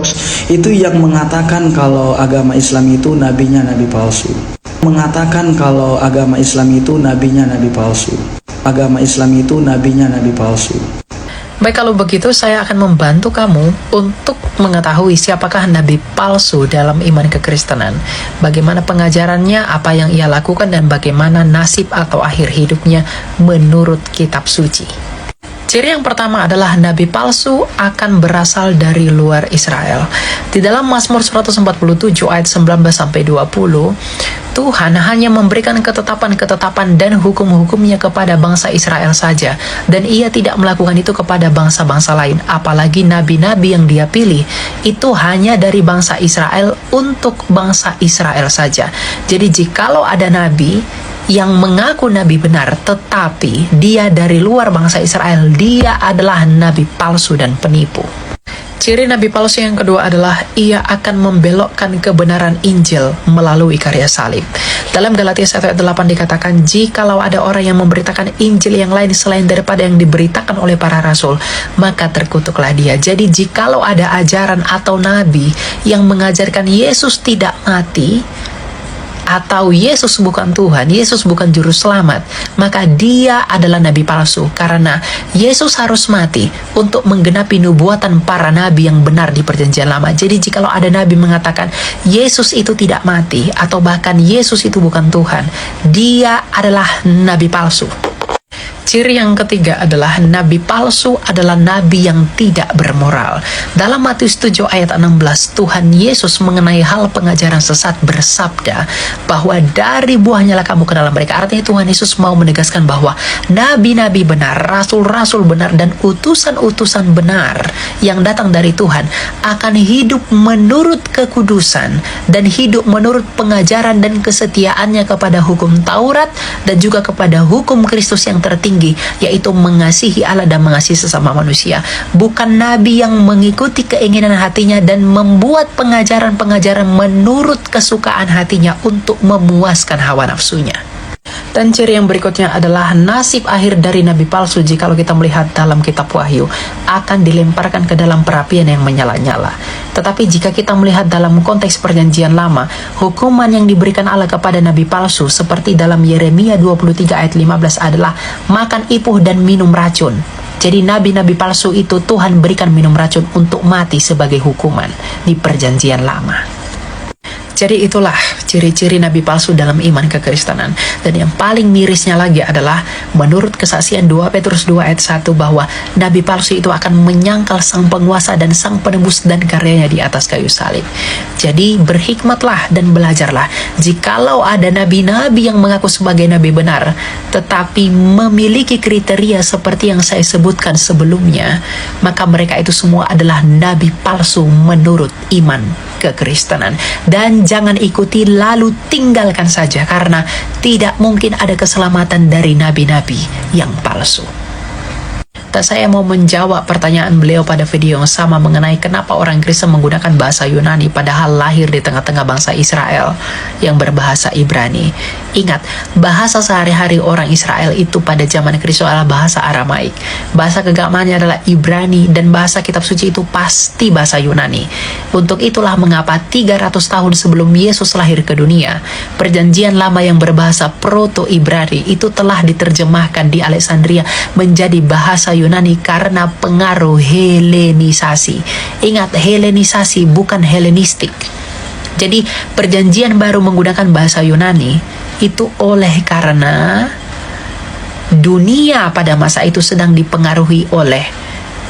hoax itu yang mengatakan kalau agama Islam itu nabinya nabi palsu. Mengatakan kalau agama Islam itu nabinya nabi palsu. Agama Islam itu nabinya nabi palsu. Baik, kalau begitu saya akan membantu kamu untuk mengetahui siapakah nabi palsu dalam iman kekristenan, bagaimana pengajarannya, apa yang ia lakukan, dan bagaimana nasib atau akhir hidupnya menurut kitab suci. Ciri yang pertama adalah nabi palsu akan berasal dari luar Israel. Di dalam Mazmur 147 ayat 19-20, Tuhan hanya memberikan ketetapan-ketetapan dan hukum-hukumnya kepada bangsa Israel saja, dan ia tidak melakukan itu kepada bangsa-bangsa lain. Apalagi nabi-nabi yang dia pilih itu hanya dari bangsa Israel untuk bangsa Israel saja. Jadi jikalau ada nabi yang mengaku nabi benar tetapi dia dari luar bangsa Israel, dia adalah nabi palsu dan penipu. Ciri nabi palsu yang kedua adalah ia akan membelokkan kebenaran Injil melalui karya salib. Dalam Galatia 1 ayat 8 dikatakan, jikalau ada orang yang memberitakan Injil yang lain selain daripada yang diberitakan oleh para rasul, maka terkutuklah dia. Jadi jikalau ada ajaran atau nabi yang mengajarkan Yesus tidak mati, atau Yesus bukan Tuhan, Yesus bukan juru selamat, maka dia adalah nabi palsu, karena Yesus harus mati untuk menggenapi nubuatan para nabi yang benar di perjanjian lama. Jadi jikalau ada nabi mengatakan Yesus itu tidak mati, atau bahkan Yesus itu bukan Tuhan, dia adalah nabi palsu. Ciri yang ketiga adalah nabi palsu adalah nabi yang tidak bermoral. Dalam Matius 7 ayat 16, Tuhan Yesus mengenai hal pengajaran sesat bersabda bahwa dari buahnya lah kamu kenal mereka. Artinya Tuhan Yesus mau menegaskan bahwa nabi-nabi benar, rasul-rasul benar, dan utusan-utusan benar yang datang dari Tuhan akan hidup menurut kekudusan dan hidup menurut pengajaran dan kesetiaannya kepada hukum Taurat dan juga kepada hukum Kristus yang tertinggi, yaitu mengasihi Allah dan mengasihi sesama manusia. Bukan nabi yang mengikuti keinginan hatinya dan membuat pengajaran-pengajaran menurut kesukaan hatinya untuk memuaskan hawa nafsunya. Dan ciri yang berikutnya adalah nasib akhir dari nabi palsu, jikalau kita melihat dalam kitab Wahyu, akan dilemparkan ke dalam perapian yang menyala-nyala. Tetapi jika kita melihat dalam konteks perjanjian lama, hukuman yang diberikan Allah kepada nabi palsu seperti dalam Yeremia 23 ayat 15 adalah makan ipuh dan minum racun. Jadi nabi-nabi palsu itu Tuhan berikan minum racun untuk mati sebagai hukuman di perjanjian lama. Jadi itulah ciri-ciri nabi palsu dalam iman kekristenan. Dan yang paling mirisnya lagi adalah menurut kesaksian 2 Petrus 2 ayat 1 bahwa nabi palsu itu akan menyangkal sang penguasa dan sang penebus dan karyanya di atas kayu salib. Jadi berhikmatlah dan belajarlah. Jikalau ada nabi-nabi yang mengaku sebagai nabi benar tetapi memiliki kriteria seperti yang saya sebutkan sebelumnya, maka mereka itu semua adalah nabi palsu menurut iman kekristenan. Dan jangan ikuti lalu tinggalkan saja, karena tidak mungkin ada keselamatan dari nabi-nabi yang palsu. Dan saya mau menjawab pertanyaan beliau pada video yang sama mengenai kenapa orang Kristen menggunakan bahasa Yunani padahal lahir di tengah-tengah bangsa Israel yang berbahasa Ibrani. Ingat, bahasa sehari-hari orang Israel itu pada zaman Kristus adalah bahasa Aramaik. Bahasa kegamaannya adalah Ibrani, dan bahasa kitab suci itu pasti bahasa Yunani. Untuk itulah mengapa 300 tahun sebelum Yesus lahir ke dunia, perjanjian lama yang berbahasa Proto-Ibrani itu telah diterjemahkan di Alexandria menjadi bahasa Yunani karena pengaruh Helenisasi. Ingat, Helenisasi bukan Helenistik. Jadi perjanjian baru menggunakan bahasa Yunani itu oleh karena dunia pada masa itu sedang dipengaruhi oleh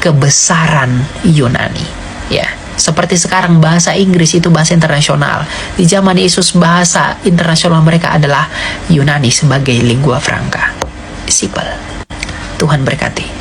kebesaran Yunani. Ya, seperti sekarang bahasa Inggris itu bahasa internasional. Di zaman Yesus bahasa internasional mereka adalah Yunani sebagai lingua franca. Simple. Tuhan berkati.